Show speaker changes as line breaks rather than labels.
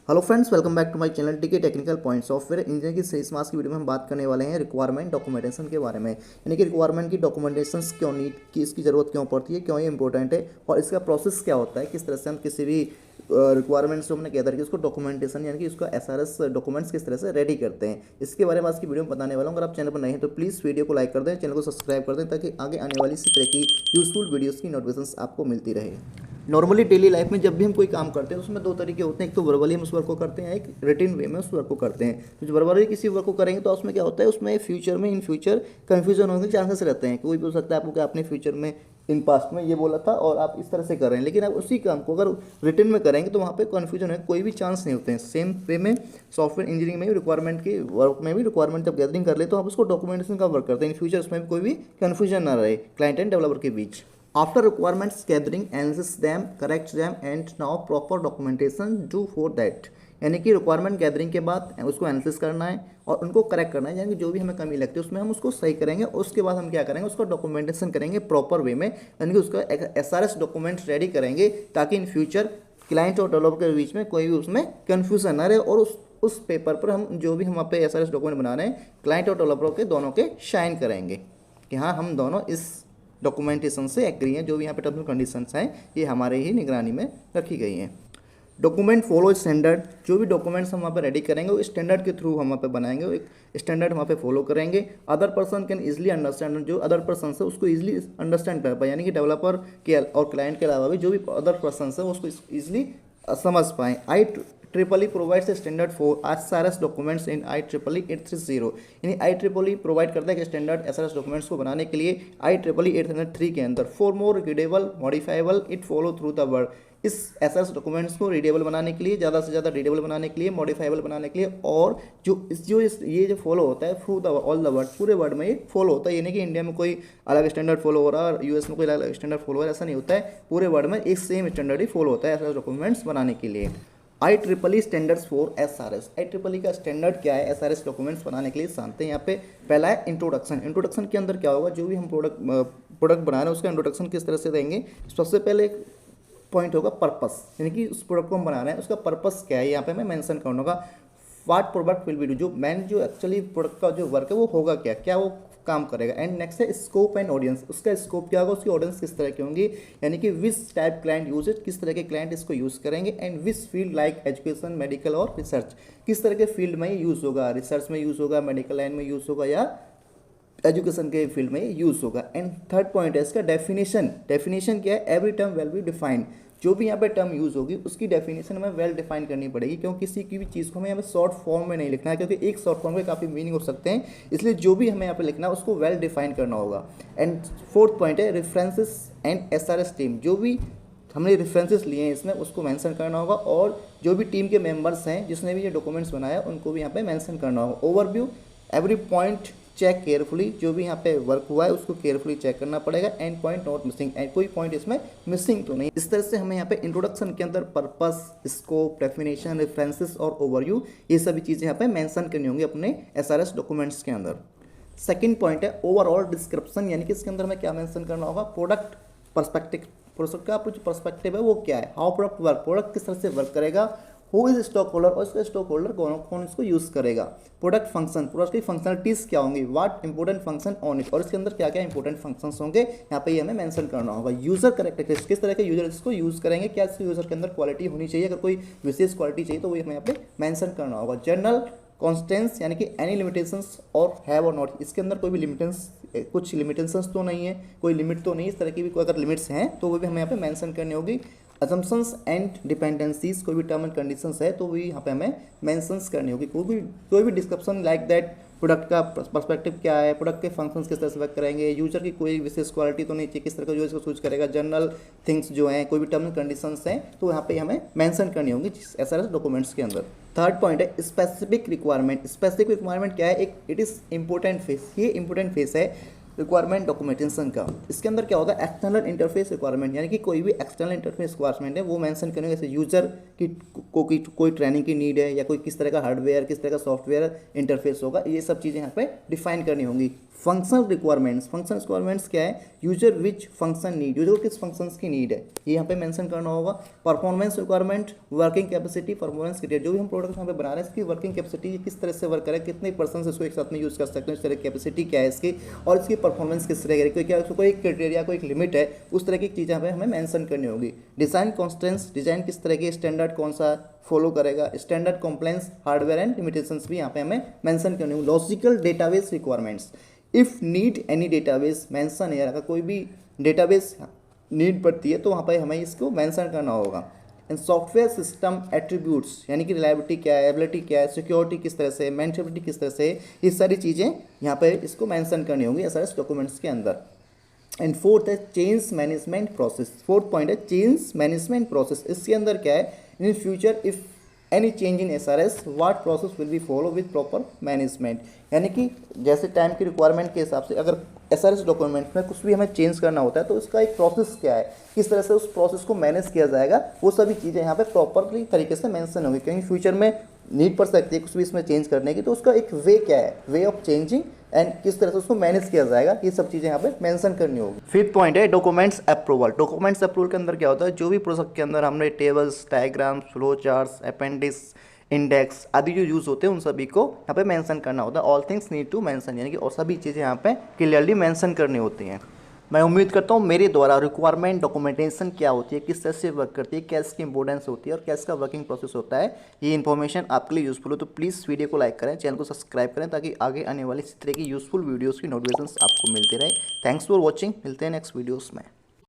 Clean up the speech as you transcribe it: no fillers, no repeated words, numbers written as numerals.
Hello friends, welcome back to my channel TK technical point. Software engineer की 6 मास की video में हम बात करने वाले हैं रिक्वायरमेंट डॉक्यूमेंटेशन के बारे में। यानी कि रिक्वायरमेंट की डॉक्यूमेंटेशन क्यों नीड की, इसकी ज़रूरत क्यों पड़ती है, क्यों ये इंपॉर्टेंट है और इसका प्रोसेस क्या होता है, किस तरह से हम किसी भी रिक्वायरमेंट्स जो हमने गैदर की उसको डॉक्यूमेंटेशन यानी कि उसका एसआरएस डॉक्यूमेंट्स किस तरह से रेडी करते हैं, इसके बारे में आज की वीडियो में बताने वाला हूँ। अगर आप चैनल पर नए हैं तो प्लीज़ वीडियो को लाइक कर दें, चैनल को सब्सक्राइब कर दें ताकि आगे आने वाली इसी तरह की यूजफुल वीडियोज़ की नोटिफिकेशन आपको मिलती रहे। नॉर्मली डेली लाइफ में जब भी हम कोई काम करते हैं तो उसमें दो तरीके होते हैं, एक तो वर्बली हम उस वर्क को करते हैं, एक रिटन वे में उस वर्क को करते हैं। तो जो वर्बली किसी वर्क को करेंगे तो उसमें क्या होता है, उसमें फ्यूचर में इन फ्यूचर कन्फ्यूजन होने के चांसेस रहते हैं। कोई भी हो सकता है आपको कि आपने फ्यूचर में इन पास्ट में ये बोला था और आप इस तरह से कर रहे हैं, लेकिन आप उसी काम को अगर रिटन में करेंगे तो वहाँ पे कन्फ्यूजन है, कोई भी चांस नहीं होते हैं। सेम वे में सॉफ्टवेयर इंजीनियरिंग में भी रिक्वायरमेंट की वर्क में भी रिक्वायरमेंट जब गैदरिंग कर ले तो आप उसको डॉक्यूमेंटेशन का वर्क करते हैं, इन फ्यूचर उसमें भी कोई भी कन्फ्यूजन ना रहे क्लाइंट एंड डेवलपर के बीच। After requirements gathering, analysis them, correct them, and now proper documentation do for that। यानी कि रिक्वायरमेंट गैदरिंग के बाद उसको एनालिसिस करना है और उनको करेक्ट करना है, यानी कि जो भी हमें कमी लगती है उसमें हम उसको सही करेंगे। उसके बाद हम क्या करेंगे, उसका डॉक्यूमेंटेशन करेंगे प्रॉपर वे में, यानी कि उसका एसआरएस डॉक्यूमेंट रेडी करेंगे ताकि इन फ्यूचर क्लाइंट और डेवलपर के बीच में कोई भी उसमें कन्फ्यूजन ना रहे और उस पेपर पर हम जो भी हम वहाँ पे एसआरएस डॉक्यूमेंट बना रहे हैं क्लाइंट और डेवलपर के दोनों के शाइन करेंगे कि हाँ हम दोनों इस डॉक्यूमेंटेशन से एग्री हैं। जो भी यहाँ पे टर्म्स एंड कंडीशंस हैं ये हमारे ही निगरानी में रखी गई हैं। डॉक्यूमेंट फॉलो स्टैंडर्ड, जो भी डॉक्यूमेंट्स हम वहाँ पे रेडी करेंगे वो स्टैंडर्ड के थ्रू हम वहाँ पे बनाएंगे, एक स्टैंडर्ड वहाँ पे फॉलो करेंगे। Other person can easily understand, जो अदर पर्सन है उसको इजीली अंडरस्टैंड कर पाए, यानी कि डेवलपर के और क्लाइंट के अलावा भी जो भी अदर पर्सन है उसको इजीली समझ पाएँ। IEEE provides a standard for SRS documents in IEEE 830। यानी IEEE प्रोवाइड करता है कि स्टैंडर्ड SRS डॉक्यूमेंट्स को बनाने के लिए IEEE 803 के अंदर for more readable modifiable it follow through the word. इस एसआरएस डॉक्यूमेंट्स को रीडेबल बनाने के लिए, ज़्यादा से ज़्यादा रीडेबल बनाने के लिए, मॉडिफाइबल बनाने के लिए, और ये जो फॉलो होता है through the all the word, पूरे वर्ड में ये फॉलो होता है। ये नहीं कि इंडिया में कोई अलग स्टैंडर्ड फॉलो हो रहा है और यूएस में कोई अलग स्टैंडर्ड फॉलो हो रहा है, ऐसा नहीं होता है। पूरे वर्ड में एक सेम स्टैंडर्ड ही फॉलो होता है एसआरएस डॉक्यूमेंट्स बनाने के लिए। IEEE standards for SRS. IEEE का स्टैंडर्ड क्या है एसआरएस डॉक्यूमेंट्स बनाने के लिए जानते हैं। यहाँ पे पहला है इंट्रोडक्शन। इंट्रोडक्शन के अंदर क्या होगा, जो भी हम प्रोडक्ट बना रहे हैं उसका इंट्रोडक्शन किस तरह से देंगे। सबसे पहले पॉइंट होगा पर्पस, यानी कि उस प्रोडक्ट को हम बना रहे हैं उसका पर्पस क्या है, यहाँ पे मैं मेंशन करूँगा। What product will be do, जो एक्चुअली प्रोडक्ट का जो वर्क है वो होगा क्या, क्या वो काम करेगा। एंड नेक्स्ट है स्कोप एंड ऑडियंस, उसका स्कोप क्या होगा, उसकी ऑडियंस किस तरह की होंगी, यानी कि which type client use it, किस तरह के क्लाइंट इसको यूज़ करेंगे। And which field like education, medical और रिसर्च, किस तरह के फील्ड में यूज़ होगा, रिसर्च में यूज़ होगा, मेडिकल लाइन में यूज़ होगा या एजुकेशन के फील्ड में यूज़ होगा। एंड थर्ड पॉइंट है इसका डेफिनेशन। डेफिनेशन क्या है, every term well be defined, जो भी यहाँ पे टर्म यूज़ होगी उसकी डेफिनेशन हमें वेल डिफाइन करनी पड़ेगी, क्योंकि किसी की भी चीज़ को हमें यहाँ पे शॉर्ट फॉर्म में नहीं लिखना है, क्योंकि एक शॉर्ट फॉर्म में काफ़ी मीनिंग हो सकते हैं, इसलिए जो भी हमें यहाँ पे लिखना है उसको वेल डिफाइन करना होगा। एंड फोर्थ पॉइंट है रेफरेंसेस एंड एसआरएस टीम, जो भी हमने रेफरेंसेस लिए हैं इसमें उसको मेंशन करना होगा, और जो भी टीम के मेंबर्स हैं जिसने भी ये डॉक्यूमेंट्स बनाया उनको भी यहाँ पे मेंशन करना होगा। Overview, every point check carefully, जो भी यहाँ पे वर्क हुआ है उसको केयरफुली चेक करना पड़ेगा। एंड पॉइंट नॉट मिसिंग, कोई पॉइंट इसमें मिसिंग तो नहीं। इस तरह से हमें यहाँ पे इंट्रोडक्शन के अंदर पर्पस, स्कोप, डेफिनेशन, रेफरेंसेस और ओवरव्यू, ये सभी चीज़ें यहाँ पे मेंशन करनी होंगी अपने एसआरएस डॉक्यूमेंट्स के अंदर। सेकंड पॉइंट है ओवरऑल डिस्क्रिप्शन, यानी कि इसके अंदर हमें क्या मेंशन करना होगा, प्रोडक्ट पर्सपेक्टिव, प्रोडक्ट का जो पर्सपेक्टिव है वो क्या है, हाउ प्रोडक्ट वर्क, प्रोडक्ट किस तरह से वर्क करेगा, हु इज स्टॉक होल्डर, और इसका स्टॉक होल्डर कौन कौन इसको यूज़ करेगा। प्रोडक्ट फंक्शन, प्रोडक्ट की फंक्शनलिटीज़ क्या होंगी, what important function on it, और इसके अंदर क्या क्या इंपॉर्टेंट फंक्शंस होंगे यहाँ पे ये हमें मेंशन करना होगा। यूजर कैरेक्टरिस्टिक्स, किस तरह के यूजर इसको यूज़ करेंगे, क्या इसके यूजर के अंदर क्वालिटी होनी चाहिए, अगर कोई विशेष क्वालिटी चाहिए तो वो हमें यहाँ पे मेंशन करना होगा। जनरल कॉन्स्टेंट्स, यानी कि एनी लिमिटेशंस और हैव और नॉट, इसके अंदर कोई भी लिमिटेशंस, कुछ लिमिटेशंस तो नहीं है, कोई लिमिट तो नहीं, इस तरह की भी कोई अगर लिमिट्स हैं तो वो भी हमें यहाँ पे मेंशन करनी होगी। असम्पशंस एंड डिपेंडेंसीज, कोई भी टर्म एंड कंडीशंस है तो भी यहाँ पे हमें मेंशंस करनी होगी। कोई भी डिस्क्रिप्शन लाइक दैट, प्रोडक्ट का पर्सपेक्टिव क्या है, प्रोडक्ट के फंक्शंस किस तरह से वर्क करेंगे, यूजर की कोई विशेष क्वालिटी तो नहीं चाहिए, किस तरह का यूजर को चूज करेगा, जनरल थिंग्स जो हैं, कोई भी टर्म एंड कंडीशंस हैं तो यहाँ पे हमें मेंशन करनी होंगी एसआरएस डॉक्यूमेंट्स के अंदर। थर्ड पॉइंट है स्पेसिफिक रिक्वायरमेंट। स्पेसिफिक रिक्वायरमेंट क्या है, एक इट इज़ इंपॉर्टेंट फेस, ये इंपॉर्टेंट फेस है। रिक्वायरमेंट डॉक्यूमेंटेशन का, इसके अंदर क्या होता है एक्सटर्नल इंटरफेस रिक्वायरमेंट, यानी कि कोई भी एक्सटर्नल इंटरफेस रिक्वायरमेंट है वो मेंशन करेंगे, जैसे यूजर की कोई ट्रेनिंग की नीड है या कोई किस तरह का हार्डवेयर किस तरह का सॉफ्टवेयर इंटरफेस होगा, ये सब चीज़ें यहाँ पे डिफाइन करनी होंगी। फंक्शनल रिक्वायरमेंट्स क्या है, user which function need, user को किस फंक्शंस की नीड है ये यहाँ पे मेंशन करना होगा। Performance requirement, working capacity, performance criteria, जो भी हम प्रोडक्ट यहाँ पे बना रहे हैं इसकी वर्किंग कैपेसिटी किस तरह से वर्क करे, कितने पर्सन इसको एक साथ में यूज़ कर सकते हैं, इस तरह की कैपेसिटी क्या है इसकी, और इसकी परफॉर्मेंस किस तरह की, क्या कोई क्राइटेरिया कोई लिमिट है, उस तरह की चीज़ यहाँ पे हमें मेंशन करनी होगी। डिज़ाइन कॉन्स्टेंट्स, डिज़ाइन किस तरह की स्टैंडर्ड कौन सा फॉलो करेगा, standard compliance, hardware and limitations भी यहाँ पे हमें मेंशन करनी होगी। Logical database requirements, if need any database mention है, अगर कोई भी डेटाबेस नीड पड़ती है तो वहाँ पर हमें इसको मेंशन करना होगा। एंड सॉफ्टवेयर सिस्टम एट्रीब्यूट्स, यानी कि रिलायबिलिटी क्या है, एबिलिटी क्या है, सिक्योरिटी किस तरह से, मेंटेनेबिलिटी किस तरह से, ये सारी चीज़ें यहाँ पर इसको मेंशन करनी होंगी एसआरएस डॉक्यूमेंट्स के अंदर। एंड फोर्थ है change management process, fourth point है चेंज मैनेजमेंट प्रोसेस। इसके अंदर क्या है, in future if any change in SRS what process will be follow with proper management, यानी कि जैसे टाइम की रिक्वायरमेंट के हिसाब से अगर एसआरएस डॉक्यूमेंट में कुछ भी हमें चेंज करना होता है तो उसका एक प्रोसेस क्या है, किस तरह से उस प्रोसेस को मैनेज किया जाएगा, वो सभी चीज़ें यहाँ पे प्रॉपरली तरीके से मेंशन होंगी, क्योंकि फ्यूचर में नीड पड़ सकती है कुछ भी इसमें चेंज करने की, तो उसका एक वे क्या है, वे ऑफ चेंजिंग एंड किस तरह से उसको मैनेज किया जाएगा, ये सब चीज़ें यहाँ पे मेंशन करनी होगी। फिफ्थ पॉइंट है डॉक्यूमेंट्स अप्रूवल। डॉक्यूमेंट्स अप्रूवल के अंदर क्या होता है, जो भी प्रोजेक्ट के अंदर हमने tables, diagrams, flow charts, appendix, index आदि जो यूज़ होते हैं उन सभी को यहाँ पे मेंशन करना होता है। All things need to mention, यानी कि और सभी चीज़ें यहाँ पे क्लियरली मेंशन करनी होती हैं। मैं उम्मीद करता हूँ मेरे द्वारा रिक्वायरमेंट डॉक्यूमेंटेशन क्या होती है, किस तरह से वर्क करती है, क्या इसकी इंपॉर्टेंस होती है और क्या इसका वर्किंग प्रोसेस होता है, ये इन्फॉर्मेशन आपके लिए यूजफुल हो तो प्लीज़ वीडियो को लाइक करें, चैनल को सब्सक्राइब करें ताकि आगे आने वाली इस तरह की यूजफुल वीडियोज़ की नोटिफिकेशन आपको मिलते रहे। थैंक्स फॉर वॉचिंग, मिलते हैं नेक्स्ट वीडियोज़ में।